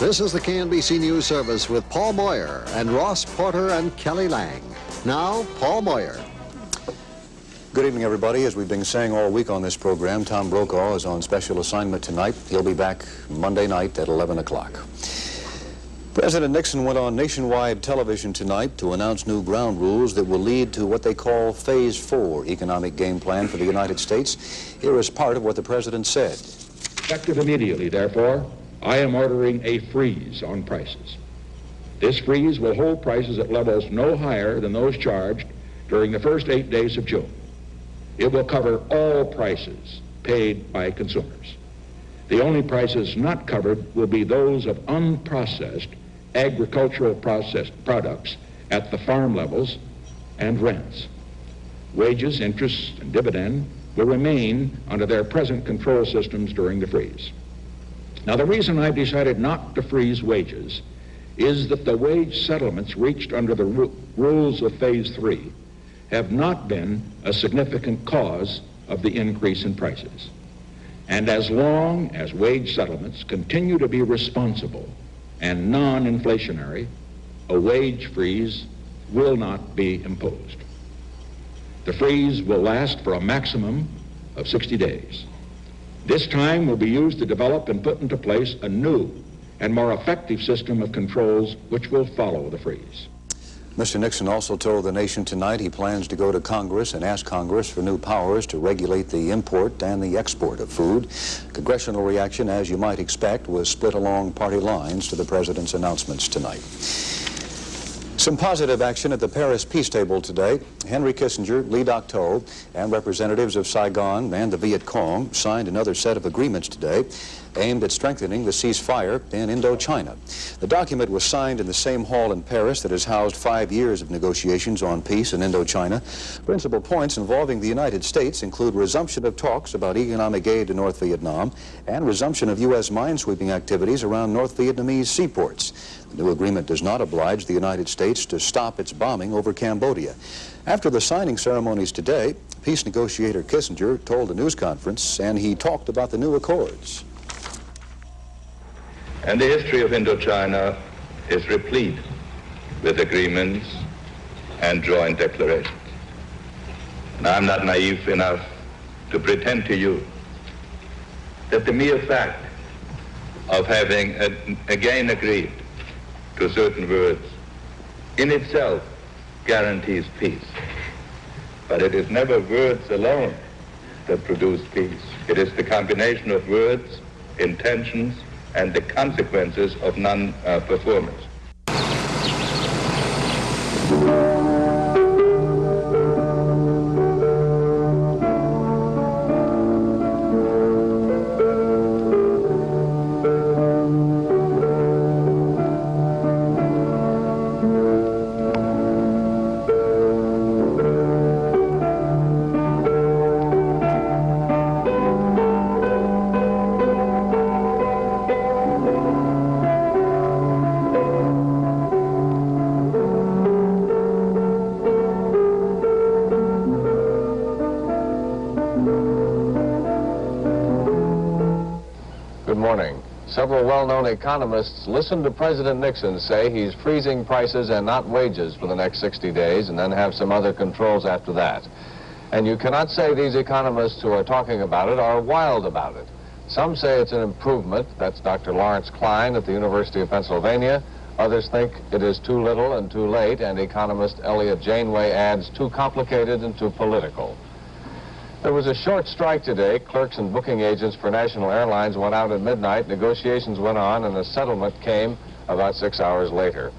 This is the KNBC News Service with Paul Moyer and Ross Porter and Kelly Lang. Now, Paul Moyer. Good evening, everybody. As we've been saying all week on this program, Tom Brokaw is on special assignment tonight. He'll be back Monday night at 11 o'clock. President Nixon went on nationwide television tonight to announce new ground rules that will lead to what they call Phase 4 economic game plan for the United States. Here is part of what the president said. Effective immediately, therefore, I am ordering a freeze on prices. This freeze will hold prices at levels no higher than those charged during the first 8 days of June. It will cover all prices paid by consumers. The only prices not covered will be those of unprocessed agricultural processed products at the farm levels and rents. Wages, interest, and dividend will remain under their present control systems during the freeze. Now, the reason I've decided not to freeze wages is that the wage settlements reached under the rules of Phase 3 have not been a significant cause of the increase in prices. And as long as wage settlements continue to be responsible and non-inflationary, a wage freeze will not be imposed. The freeze will last for a maximum of 60 days. This time will be used to develop and put into place a new and more effective system of controls which will follow the freeze. Mr. Nixon also told the nation tonight he plans to go to Congress and ask Congress for new powers to regulate the import and the export of food. Congressional reaction, as you might expect, was split along party lines to the president's announcements tonight. Some positive action at the Paris peace table today. Henry Kissinger, Lee Dak-to, and representatives of Saigon and the Viet Cong signed another set of agreements today aimed at strengthening the ceasefire in Indochina. The document was signed in the same hall in Paris that has housed 5 years of negotiations on peace in Indochina. Principal points involving the United States include resumption of talks about economic aid to North Vietnam and resumption of U.S. minesweeping activities around North Vietnamese seaports. The new agreement does not oblige the United States to stop its bombing over Cambodia. After the signing ceremonies today, peace negotiator Kissinger told a news conference, and he talked about the new accords. And the history of Indochina is replete with agreements and joint declarations. Now, I'm not naive enough to pretend to you that the mere fact of having again agreed to certain words in itself guarantees peace. But it is never words alone that produce peace. It is the combination of words, intentions, and the consequences of non-performance. Several well-known economists listened to President Nixon say he's freezing prices and not wages for the next 60 days and then have some other controls after that. And you cannot say these economists who are talking about it are wild about it. Some say it's an improvement. That's Dr. Lawrence Klein at the University of Pennsylvania. Others think it is too little and too late, and economist Elliot Janeway adds too complicated and too political. There was a short strike today. Clerks and booking agents for national airlines went out at midnight. Negotiations went on, and a settlement came about 6 hours later.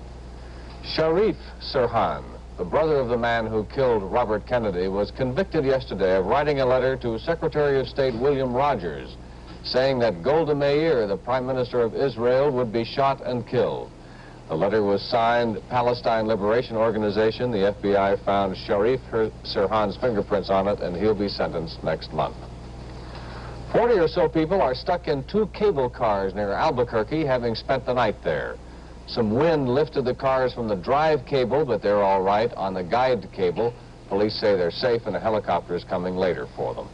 Sharif Sirhan, the brother of the man who killed Robert Kennedy, was convicted yesterday of writing a letter to Secretary of State William Rogers, saying that Golda Meir, the Prime Minister of Israel, would be shot and killed. The letter was signed Palestine Liberation Organization. The FBI found Sharif Sirhan's fingerprints on it, and he'll be sentenced next month. 40 or so people are stuck in 2 cable cars near Albuquerque, having spent the night there. Some wind lifted the cars from the drive cable, but they're all right on the guide cable. Police say they're safe, and a helicopter is coming later for them.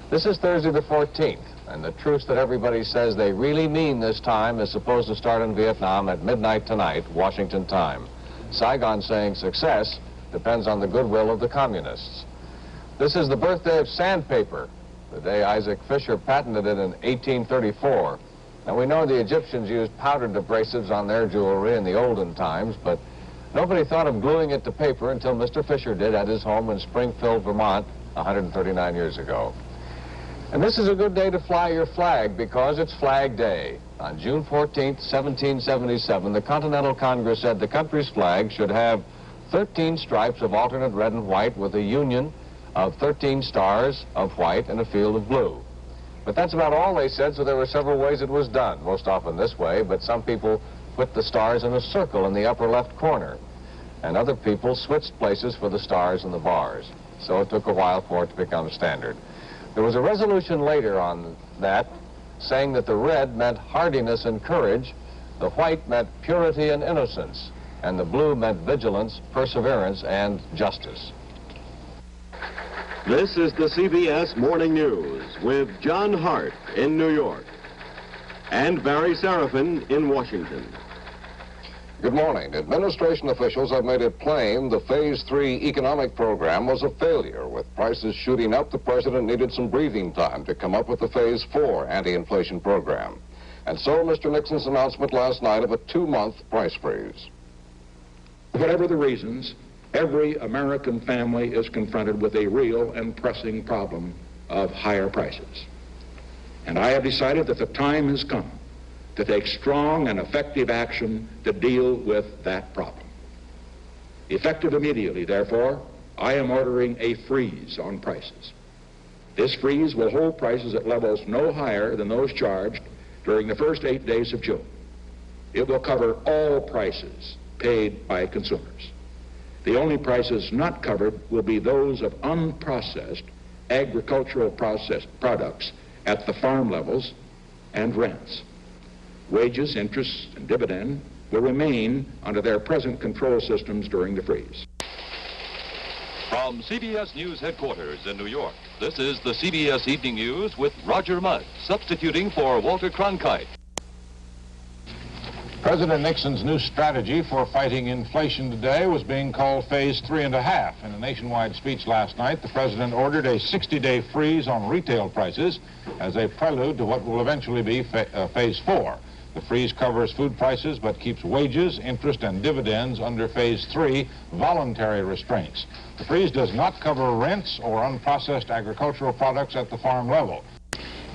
This is Thursday the 14th. And the truce that everybody says they really mean this time is supposed to start in Vietnam at midnight tonight, Washington time. Saigon saying success depends on the goodwill of the communists. This is the birthday of sandpaper, the day Isaac Fisher patented it in 1834. Now, we know the Egyptians used powdered abrasives on their jewelry in the olden times, but nobody thought of gluing it to paper until Mr. Fisher did at his home in Springfield, Vermont, 139 years ago. And this is a good day to fly your flag because it's Flag Day. On June 14th, 1777, the Continental Congress said the country's flag should have 13 stripes of alternate red and white with a union of 13 stars of white and a field of blue. But that's about all they said, so there were several ways it was done, most often this way, but some people put the stars in a circle in the upper left corner, and other people switched places for the stars and the bars. So it took a while for it to become standard. There was a resolution later on that saying that the red meant hardiness and courage, the white meant purity and innocence, and the blue meant vigilance, perseverance, and justice. This is the CBS Morning News with John Hart in New York and Barry Seraphin in Washington. Good morning. Administration officials have made it plain the Phase 3 economic program was a failure. With prices shooting up, the president needed some breathing time to come up with the Phase 4 anti-inflation program. And so Mr. Nixon's announcement last night of a 2-month price freeze. Whatever the reasons, every American family is confronted with a real and pressing problem of higher prices. And I have decided that the time has come to take strong and effective action to deal with that problem. Effective immediately, therefore, I am ordering a freeze on prices. This freeze will hold prices at levels no higher than those charged during the first 8 days of June. It will cover all prices paid by consumers. The only prices not covered will be those of unprocessed agricultural processed products at the farm levels and rents. Wages, interest, and dividend will remain under their present control systems during the freeze. From CBS News headquarters in New York, this is the CBS Evening News with Roger Mudd, substituting for Walter Cronkite. President Nixon's new strategy for fighting inflation today was being called Phase 3.5. In a nationwide speech last night, the president ordered a 60-day freeze on retail prices as a prelude to what will eventually be Phase 4. The freeze covers food prices but keeps wages, interest, and dividends under Phase 3 voluntary restraints. The freeze does not cover rents or unprocessed agricultural products at the farm level.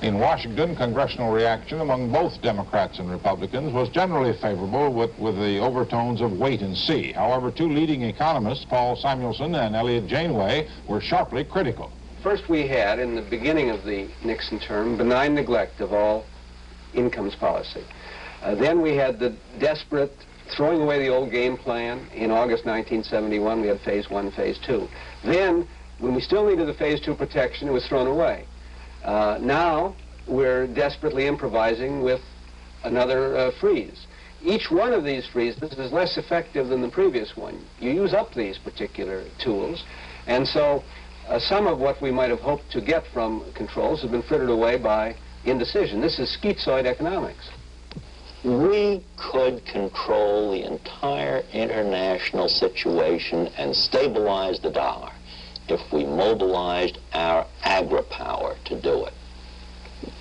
In Washington, congressional reaction among both Democrats and Republicans was generally favorable with the overtones of wait and see. However, two leading economists, Paul Samuelson and Elliot Janeway, were sharply critical. First, we had, in the beginning of the Nixon term, benign neglect of all incomes policy. Then we had the desperate throwing away the old game plan. In August 1971, we had Phase 1, Phase 2. Then, when we still needed the Phase 2 protection, it was thrown away. Now, we're desperately improvising with another freeze. Each one of these freezes is less effective than the previous one. You use up these particular tools, and so some of what we might have hoped to get from controls has been frittered away by indecision. This is schizoid economics. We could control the entire international situation and stabilize the dollar if we mobilized our agri-power to do it.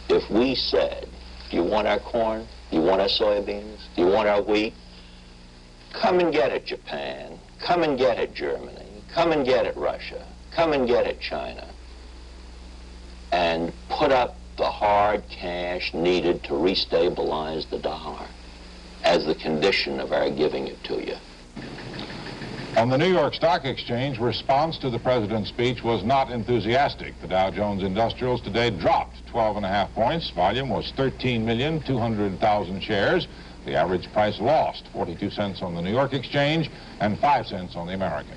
If we said, do you want our corn? Do you want our soybeans? Do you want our wheat? Come and get it, Japan. Come and get it, Germany. Come and get it, Russia. Come and get it, China. And put up the hard cash needed to restabilize the dollar as the condition of our giving it to you. On the New York Stock Exchange, response to the president's speech was not enthusiastic. The Dow Jones Industrials today dropped 12.5 points. Volume was 13,200,000 shares. The average price lost 42 cents on the New York Exchange and 5 cents on the American.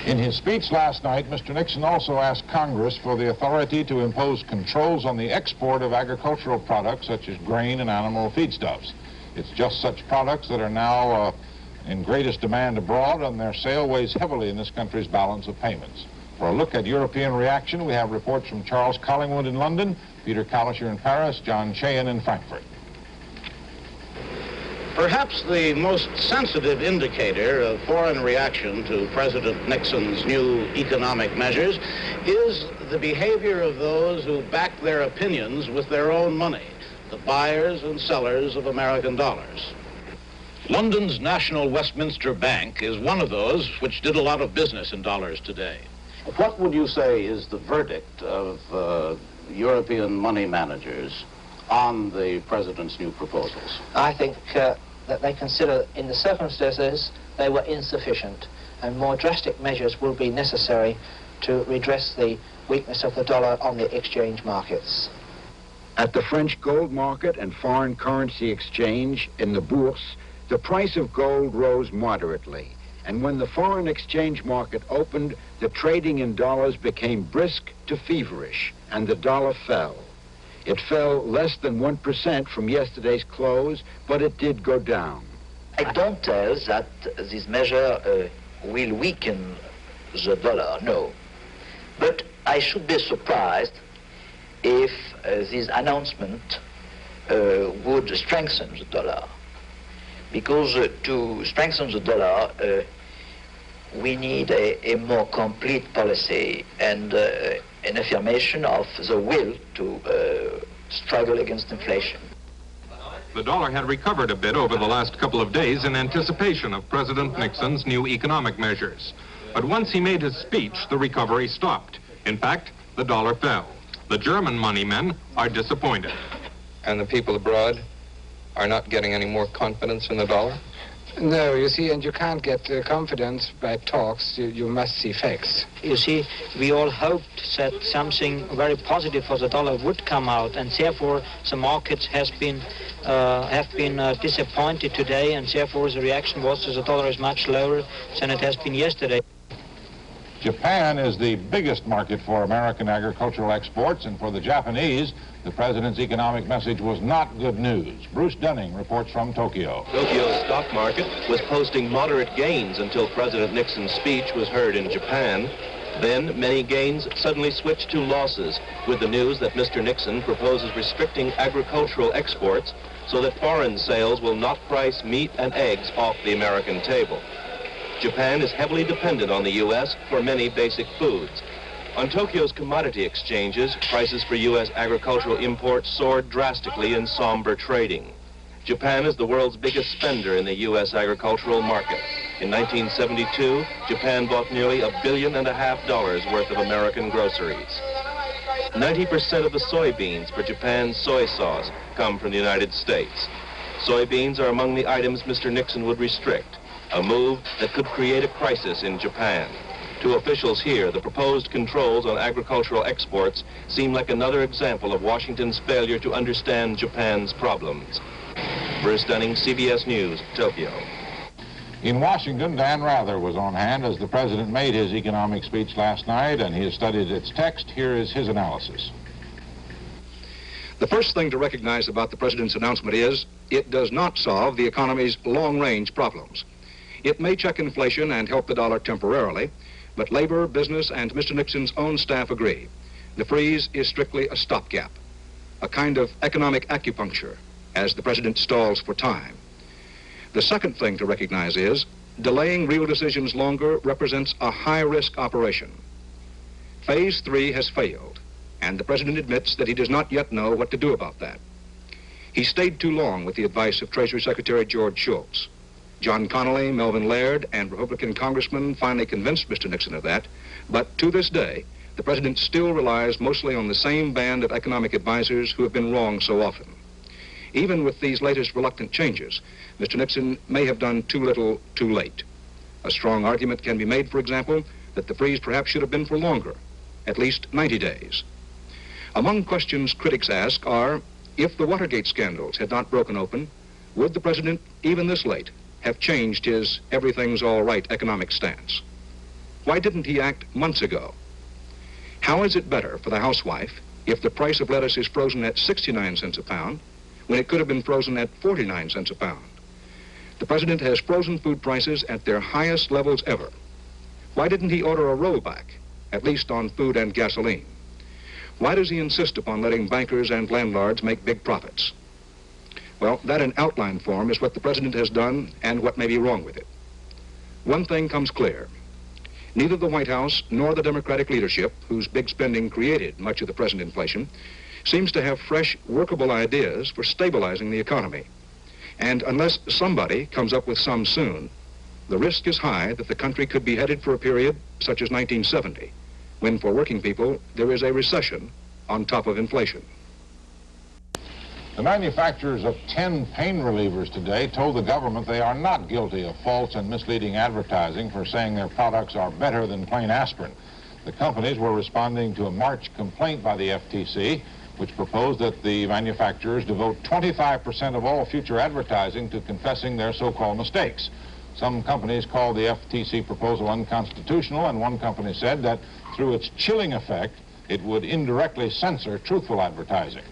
In his speech last night, Mr. Nixon also asked Congress for the authority to impose controls on the export of agricultural products such as grain and animal feedstuffs. It's just such products that are now in greatest demand abroad, and their sale weighs heavily in this country's balance of payments. For a look at European reaction, we have reports from Charles Collingwood in London, Peter Kalischer in Paris, John Chayan in Frankfurt. Perhaps the most sensitive indicator of foreign reaction to President Nixon's new economic measures is the behavior of those who back their opinions with their own money, the buyers and sellers of American dollars. London's National Westminster Bank is one of those which did a lot of business in dollars today. What would you say is the verdict of European money managers on the president's new proposals? I think that they consider, in the circumstances, they were insufficient, and more drastic measures will be necessary to redress the weakness of the dollar on the exchange markets. At the French gold market and foreign currency exchange in the Bourse, the price of gold rose moderately. And when the foreign exchange market opened, the trading in dollars became brisk to feverish, and the dollar fell. It fell less than 1% from yesterday's close, but it did go down. I don't tell that this measure will weaken the dollar, no. But I should be surprised if this announcement would strengthen the dollar. Because to strengthen the dollar, we need a more complete policy and an affirmation of the will to struggle against inflation. The dollar had recovered a bit over the last couple of days in anticipation of President Nixon's new economic measures. But once he made his speech, the recovery stopped. In fact, the dollar fell. The German money men are disappointed. And the people abroad are not getting any more confidence in the dollar? No, you see, and you can't get confidence by talks. You must see facts. You see, we all hoped that something very positive for the dollar would come out, and therefore the markets have been disappointed today, and therefore the reaction was that the dollar is much lower than it has been yesterday. Japan is the biggest market for American agricultural exports, and for the Japanese, the president's economic message was not good news. Bruce Dunning reports from Tokyo. Tokyo's stock market was posting moderate gains until President Nixon's speech was heard in Japan. Then many gains suddenly switched to losses with the news that Mr. Nixon proposes restricting agricultural exports so that foreign sales will not price meat and eggs off the American table. Japan is heavily dependent on the U.S. for many basic foods. On Tokyo's commodity exchanges, prices for U.S. agricultural imports soared drastically in somber trading. Japan is the world's biggest spender in the U.S. agricultural market. In 1972, Japan bought nearly $1.5 billion worth of American groceries. 90% of the soybeans for Japan's soy sauce come from the United States. Soybeans are among the items Mr. Nixon would restrict, a move that could create a crisis in Japan. To officials here, the proposed controls on agricultural exports seem like another example of Washington's failure to understand Japan's problems. Bruce Dunning, CBS News, Tokyo. In Washington, Dan Rather was on hand as the president made his economic speech last night, and he has studied its text. Here is his analysis. The first thing to recognize about the president's announcement is it does not solve the economy's long-range problems. It may check inflation and help the dollar temporarily, but labor, business, and Mr. Nixon's own staff agree. The freeze is strictly a stopgap, a kind of economic acupuncture as the president stalls for time. The second thing to recognize is delaying real decisions longer represents a high-risk operation. Phase 3 has failed, and the president admits that he does not yet know what to do about that. He stayed too long with the advice of Treasury Secretary George Shultz. John Connally, Melvin Laird, and Republican congressmen finally convinced Mr. Nixon of that, but to this day, the president still relies mostly on the same band of economic advisors who have been wrong so often. Even with these latest reluctant changes, Mr. Nixon may have done too little, too late. A strong argument can be made, for example, that the freeze perhaps should have been for longer, at least 90 days. Among questions critics ask are, if the Watergate scandals had not broken open, would the president, even this late, have changed his everything's all right economic stance? Why didn't he act months ago? How is it better for the housewife if the price of lettuce is frozen at 69 cents a pound when it could have been frozen at 49 cents a pound? The president has frozen food prices at their highest levels ever. Why didn't he order a rollback at least on food and gasoline. Why does he insist upon letting bankers and landlords make big profits? Well, that in outline form is what the president has done and what may be wrong with it. One thing comes clear. Neither the White House nor the Democratic leadership, whose big spending created much of the present inflation, seems to have fresh, workable ideas for stabilizing the economy. And unless somebody comes up with some soon, the risk is high that the country could be headed for a period such as 1970, when for working people there is a recession on top of inflation. The manufacturers of 10 pain relievers today told the government they are not guilty of false and misleading advertising for saying their products are better than plain aspirin. The companies were responding to a March complaint by the FTC, which proposed that the manufacturers devote 25% of all future advertising to confessing their so-called mistakes. Some companies called the FTC proposal unconstitutional, and one company said that through its chilling effect, it would indirectly censor truthful advertising.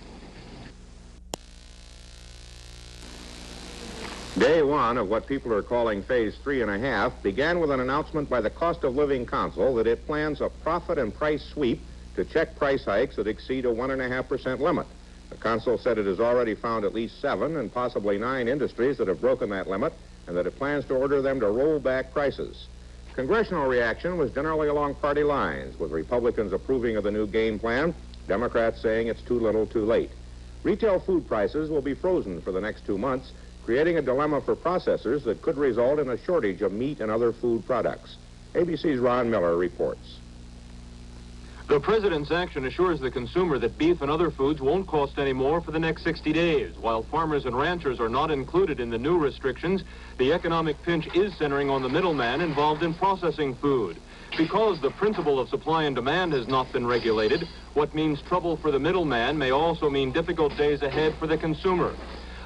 Day one of what people are calling Phase 3.5 began with an announcement by the Cost of Living Council that it plans a profit and price sweep to check price hikes that exceed a 1.5% limit. The council said it has already found at least 7 and possibly 9 industries that have broken that limit, and that it plans to order them to roll back prices. Congressional reaction was generally along party lines, with Republicans approving of the new game plan, Democrats saying it's too little too late. Retail food prices will be frozen for the next 2 months, creating a dilemma for processors that could result in a shortage of meat and other food products. ABC's Ron Miller reports. The president's action assures the consumer that beef and other foods won't cost any more for the next 60 days. While farmers and ranchers are not included in the new restrictions, the economic pinch is centering on the middleman involved in processing food. Because the principle of supply and demand has not been regulated, what means trouble for the middleman may also mean difficult days ahead for the consumer.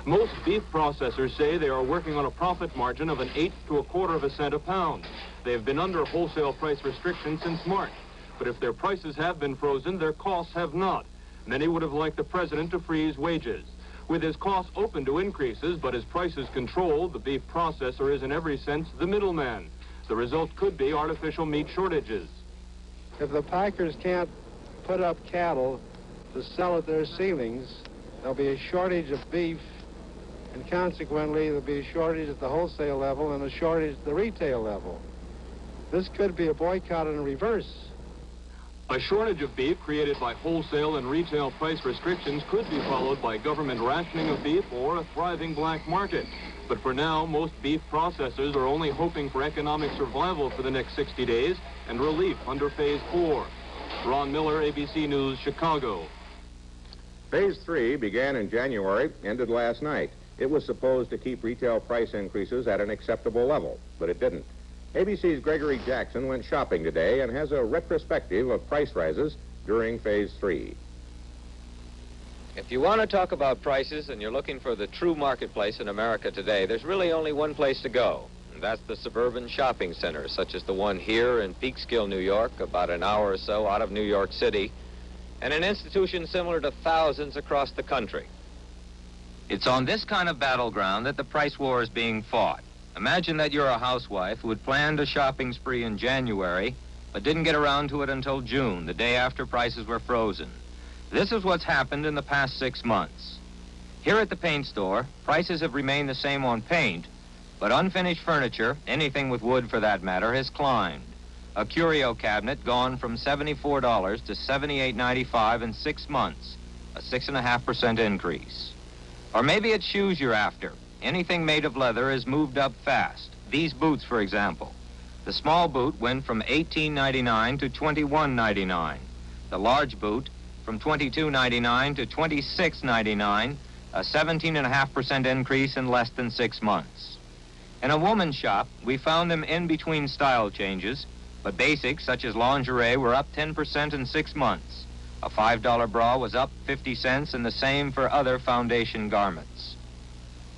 Most beef processors say they are working on a profit margin of 1/8 to 1/4 cent a pound. They have been under wholesale price restrictions since March. But if their prices have been frozen, their costs have not. Many would have liked the president to freeze wages. With his costs open to increases, but his prices controlled, the beef processor is in every sense the middleman. The result could be artificial meat shortages. If the packers can't put up cattle to sell at their ceilings, there'll be a shortage of beef, and consequently there'll be a shortage at the wholesale level and a shortage at the retail level. This could be a boycott in reverse. A shortage of beef created by wholesale and retail price restrictions could be followed by government rationing of beef or a thriving black market. But for now, most beef processors are only hoping for economic survival for the next 60 days and relief under Phase 4. Ron Miller, ABC News, Chicago. Phase 3 began in January, ended last night. It was supposed to keep retail price increases at an acceptable level, but it didn't. ABC's Gregory Jackson went shopping today and has a retrospective of price rises during Phase 3. If you want to talk about prices and you're looking for the true marketplace in America today, there's really only one place to go, and that's the suburban shopping centers, such as the one here in Peekskill, New York, about an hour or so out of New York City, and an institution similar to thousands across the country. It's on this kind of battleground that the price war is being fought. Imagine that you're a housewife who had planned a shopping spree in January, but didn't get around to it until June, the day after prices were frozen. This is what's happened in the past 6 months. Here at the paint store, prices have remained the same on paint, but unfinished furniture, anything with wood for that matter, has climbed. A curio cabinet gone from $74 to $78.95 in 6 months, a 6.5% increase. Or maybe it's shoes you're after. Anything made of leather has moved up fast. These boots, for example. The small boot went from $18.99 to $21.99. The large boot from $22.99 to $26.99, a 17.5% increase in less than 6 months. In a woman's shop, we found them in between style changes, but basics such as lingerie were up 10% in 6 months. A $5 bra was up 50 cents, and the same for other foundation garments.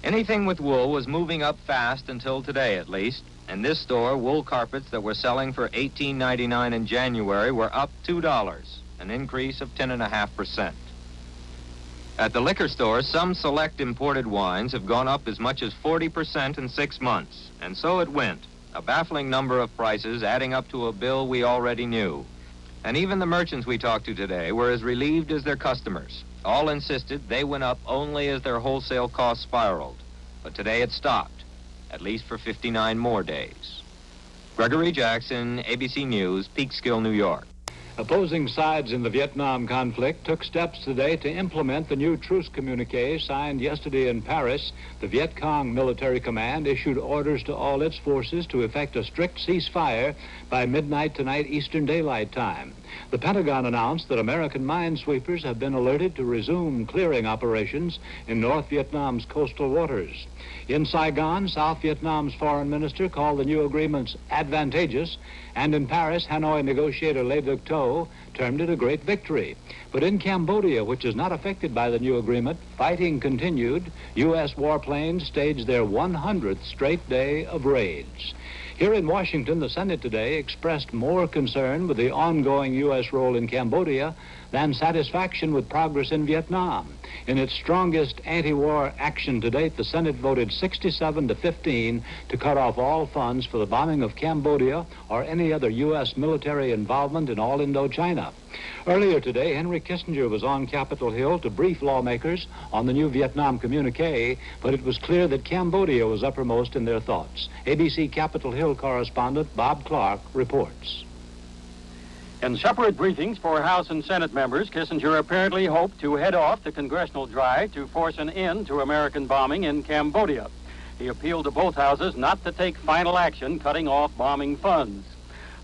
Anything with wool was moving up fast until today, at least. In this store, wool carpets that were selling for $18.99 in January were up $2, an increase of 10.5%. At the liquor stores, some select imported wines have gone up as much as 40% in 6 months. And so it went, a baffling number of prices adding up to a bill we already knew. And even the merchants we talked to today were as relieved as their customers. All insisted they went up only as their wholesale costs spiraled. But today it stopped, at least for 59 more days. Gregory Jackson, ABC News, Peekskill, New York. Opposing sides in the Vietnam conflict took steps today to implement the new truce communique signed yesterday in Paris. The Viet Cong Military Command issued orders to all its forces to effect a strict ceasefire by midnight tonight Eastern Daylight Time. The Pentagon announced that American minesweepers have been alerted to resume clearing operations in North Vietnam's coastal waters. In Saigon, South Vietnam's foreign minister called the new agreements advantageous, and in Paris, Hanoi negotiator Le Duc Tho termed it a great victory. But in Cambodia, which is not affected by the new agreement, fighting continued. U.S. warplanes staged their 100th straight day of raids. Here in Washington, the Senate today expressed more concern with the ongoing U.S. role in Cambodia than satisfaction with progress in Vietnam. In its strongest anti-war action to date, the Senate voted 67 to 15 to cut off all funds for the bombing of Cambodia or any other U.S. military involvement in all Indochina. Earlier today, Henry Kissinger was on Capitol Hill to brief lawmakers on the new Vietnam communique, but it was clear that Cambodia was uppermost in their thoughts. ABC Capitol Hill correspondent Bob Clark reports. In separate briefings for House and Senate members, Kissinger apparently hoped to head off the congressional drive to force an end to American bombing in Cambodia. He appealed to both houses not to take final action cutting off bombing funds.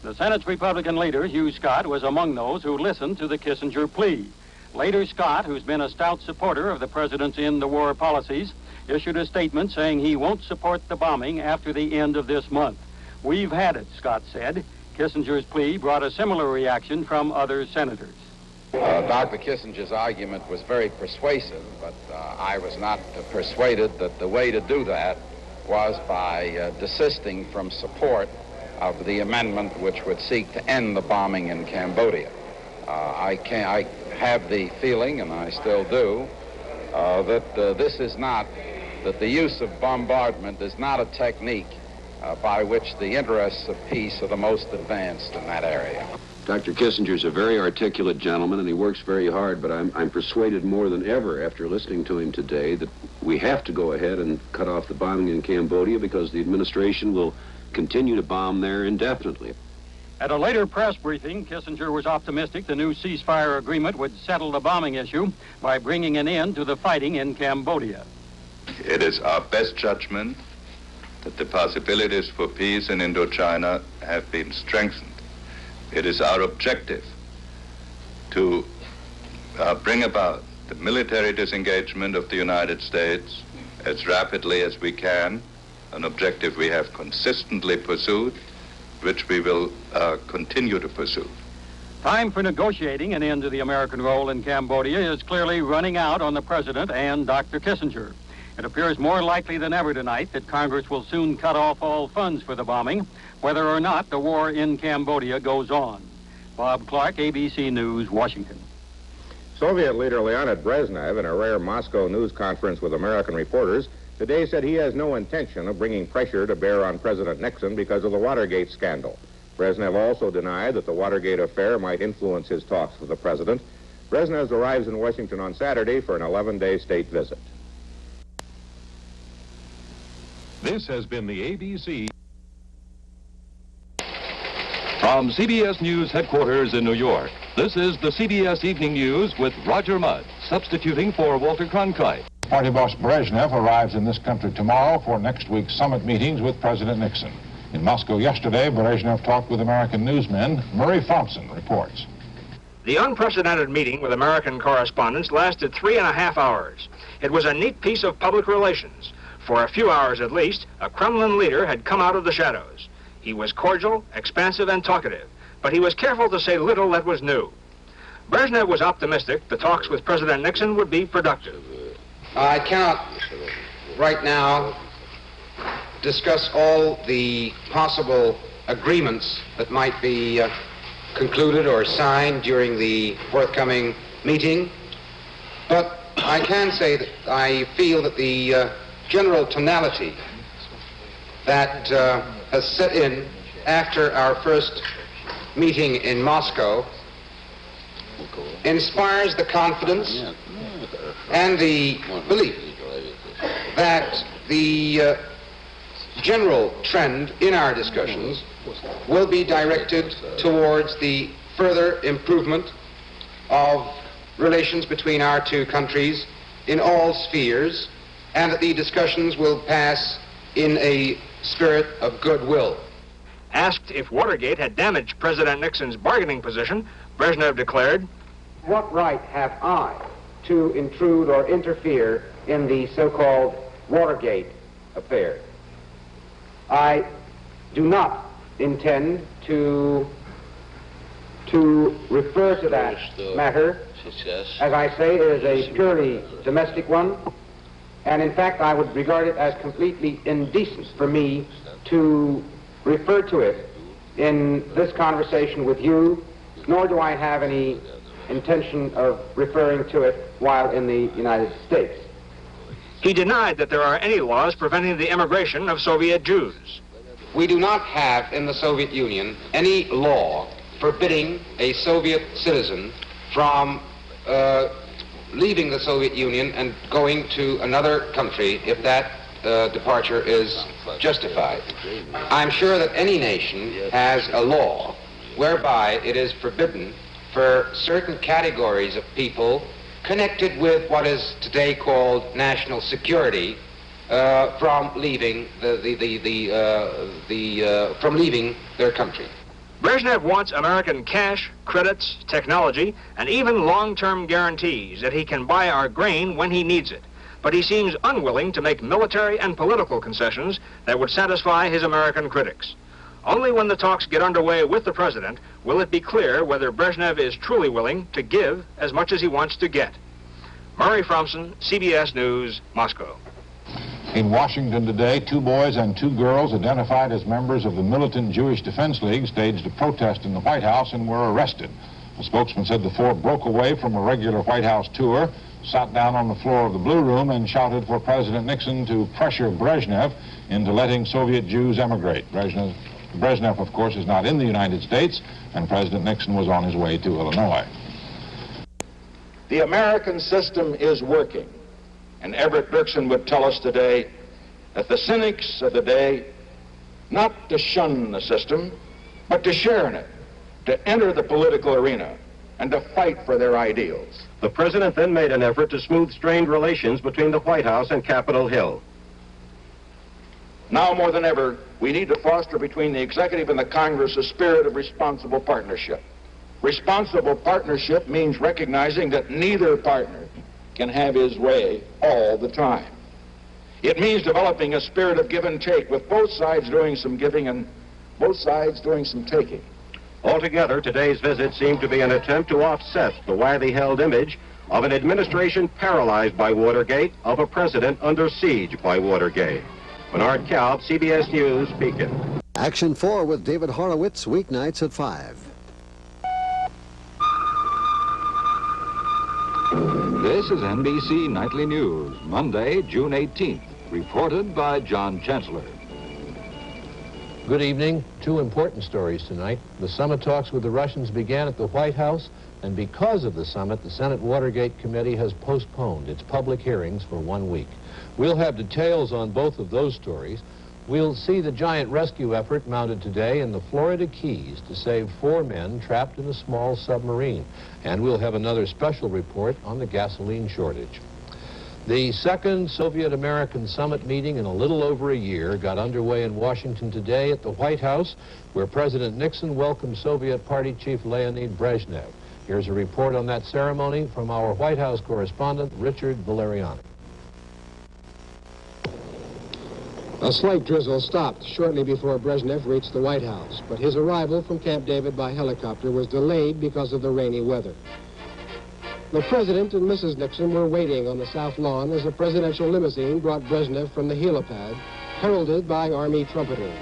The Senate's Republican leader, Hugh Scott, was among those who listened to the Kissinger plea. Later, Scott, who's been a stout supporter of the president's end-the-war policies, issued a statement saying he won't support the bombing after the end of this month. "We've had it," Scott said. Kissinger's plea brought a similar reaction from other senators. Dr. Kissinger's argument was very persuasive, but I was not persuaded that the way to do that was by desisting from support of the amendment which would seek to end the bombing in Cambodia. I have the feeling, and I still do, that that the use of bombardment is not a technique by which the interests of peace are the most advanced in that area. Dr. Kissinger's a very articulate gentleman, and he works very hard, but I'm persuaded more than ever after listening to him today that we have to go ahead and cut off the bombing in Cambodia because the administration will continue to bomb there indefinitely. At a later press briefing, Kissinger was optimistic the new ceasefire agreement would settle the bombing issue by bringing an end to the fighting in Cambodia. It is our best judgment that the possibilities for peace in Indochina have been strengthened. It is our objective to bring about the military disengagement of the United States as rapidly as we can, an objective we have consistently pursued, which we will continue to pursue. Time for negotiating an end to the American role in Cambodia is clearly running out on the president and Dr. Kissinger. It appears more likely than ever tonight that Congress will soon cut off all funds for the bombing, whether or not the war in Cambodia goes on. Bob Clark, ABC News, Washington. Soviet leader Leonid Brezhnev, in a rare Moscow news conference with American reporters, today said he has no intention of bringing pressure to bear on President Nixon because of the Watergate scandal. Brezhnev also denied that the Watergate affair might influence his talks with the president. Brezhnev arrives in Washington on Saturday for an 11-day state visit. This has been the ABC. From CBS News headquarters in New York, this is the CBS Evening News with Roger Mudd, substituting for Walter Cronkite. Party boss Brezhnev arrives in this country tomorrow for next week's summit meetings with President Nixon. In Moscow yesterday, Brezhnev talked with American newsmen. Murray Thompson reports. The unprecedented meeting with American correspondents lasted 3.5 hours. It was a neat piece of public relations. For a few hours at least, a Kremlin leader had come out of the shadows. He was cordial, expansive, and talkative, but he was careful to say little that was new. Brezhnev was optimistic the talks with President Nixon would be productive. I cannot right now discuss all the possible agreements that might be concluded or signed during the forthcoming meeting, but I can say that I feel that the general tonality that has set in after our first meeting in Moscow inspires the confidence and the belief that the general trend in our discussions will be directed towards the further improvement of relations between our two countries in all spheres, and that the discussions will pass in a spirit of goodwill. Asked if Watergate had damaged President Nixon's bargaining position, Brezhnev declared, "What right have I to intrude or interfere in the so-called Watergate affair? I do not intend to refer to that matter. As I say, it is a purely domestic one, and in fact I would regard it as completely indecent for me to refer to it in this conversation with you, nor do I have any intention of referring to it while in the United States." He denied that there are any laws preventing the immigration of Soviet Jews. We do not have in the Soviet Union any law forbidding a Soviet citizen from leaving the Soviet Union and going to another country if that departure is justified. I'm sure that any nation has a law whereby it is forbidden for certain categories of people connected with what is today called national security from leaving from leaving their country. Brezhnev wants American cash, credits, technology, and even long-term guarantees that he can buy our grain when he needs it. But he seems unwilling to make military and political concessions that would satisfy his American critics. Only when the talks get underway with the president will it be clear whether Brezhnev is truly willing to give as much as he wants to get. Murray Fromson, CBS News, Moscow. In Washington today, 2 boys and 2 girls identified as members of the militant Jewish Defense League staged a protest in the White House and were arrested. A spokesman said the 4 broke away from a regular White House tour, sat down on the floor of the Blue Room, and shouted for President Nixon to pressure Brezhnev into letting Soviet Jews emigrate. Brezhnev, of course, is not in the United States, and President Nixon was on his way to Illinois. The American system is working. And Everett Dirksen would tell us today that the cynics of the day, not to shun the system, but to share in it, to enter the political arena, and to fight for their ideals. The president then made an effort to smooth strained relations between the White House and Capitol Hill. Now more than ever, we need to foster between the executive and the Congress a spirit of responsible partnership. Responsible partnership means recognizing that neither partner can have his way all the time. It means developing a spirit of give and take, with both sides doing some giving and both sides doing some taking. Altogether, today's visit seemed to be an attempt to offset the widely held image of an administration paralyzed by Watergate, of a president under siege by Watergate. Bernard Kalb, CBS News, Beacon. Action 4 with David Horowitz, weeknights at 5. This is NBC Nightly News, Monday, June 18th, reported by John Chancellor. Good evening. 2 important stories tonight. The summit talks with the Russians began at the White House, and because of the summit, the Senate Watergate Committee has postponed its public hearings for 1 week. We'll have details on both of those stories. We'll see the giant rescue effort mounted today in the Florida Keys to save 4 men trapped in a small submarine. And we'll have another special report on the gasoline shortage. The second Soviet-American summit meeting in a little over a year got underway in Washington today at the White House, where President Nixon welcomed Soviet Party Chief Leonid Brezhnev. Here's a report on that ceremony from our White House correspondent, Richard Valeriani. A slight drizzle stopped shortly before Brezhnev reached the White House, but his arrival from Camp David by helicopter was delayed because of the rainy weather. The President and Mrs. Nixon were waiting on the South Lawn as a presidential limousine brought Brezhnev from the helipad, heralded by Army trumpeters.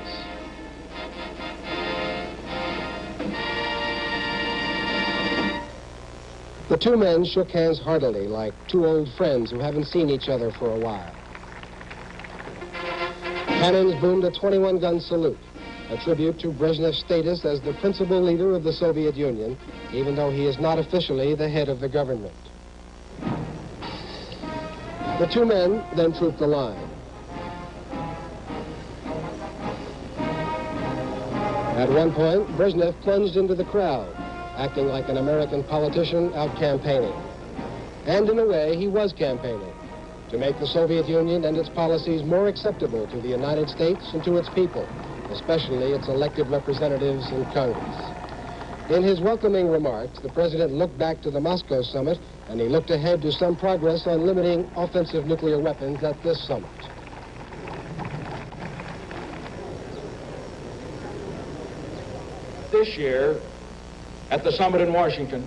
The 2 men shook hands heartily, like 2 old friends who haven't seen each other for a while. Cannons boomed a 21-gun salute. a tribute to Brezhnev's status as the principal leader of the Soviet Union, even though he is not officially the head of the government. The two men then trooped the line. At one point, Brezhnev plunged into the crowd, acting like an American politician out campaigning. And in a way, he was campaigning to make the Soviet Union and its policies more acceptable to the United States and to its people, especially its elected representatives in Congress. In his welcoming remarks, the president looked back to the Moscow summit, and he looked ahead to some progress on limiting offensive nuclear weapons at this summit. This year, at the summit in Washington,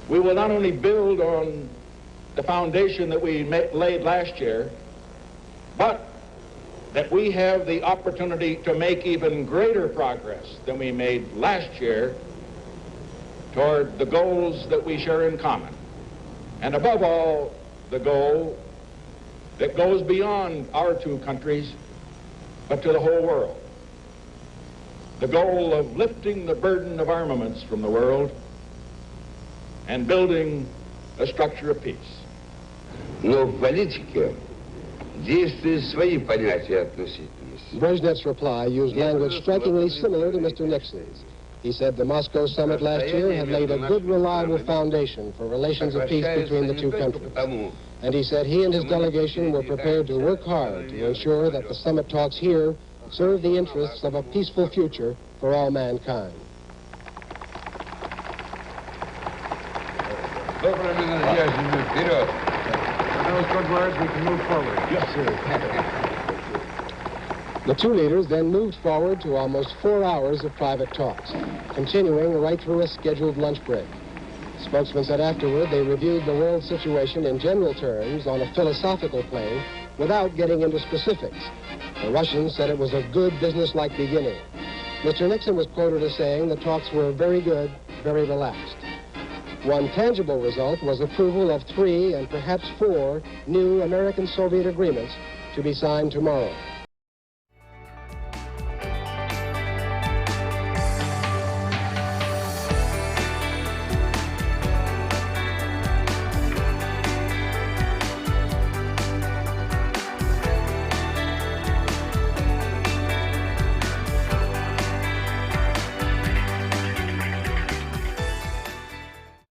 we will not only build on the foundation that we laid last year, but that we have the opportunity to make even greater progress than we made last year toward the goals that we share in common. And above all, the goal that goes beyond our two countries, but to the whole world. The goal of lifting the burden of armaments from the world and building a structure of peace. Но в политике действуют свои понятия относительности. Brezhnev's reply used language strikingly similar to Mr. Nixon's. He said the Moscow summit last year had laid a good, reliable foundation for relations of peace between the two countries. And he said he and his delegation were prepared to work hard to ensure that the summit talks here serve the interests of a peaceful future for all mankind. With those good words, we can move forward. Yes, sir. The two leaders then moved forward to almost 4 hours of private talks, continuing right through a scheduled lunch break. The spokesman said afterward they reviewed the world situation in general terms on a philosophical plane without getting into specifics. The Russians said it was a good business-like beginning. Mr. Nixon was quoted as saying the talks were very good, very relaxed. One tangible result was approval of 3 and perhaps 4 new American-Soviet agreements to be signed tomorrow.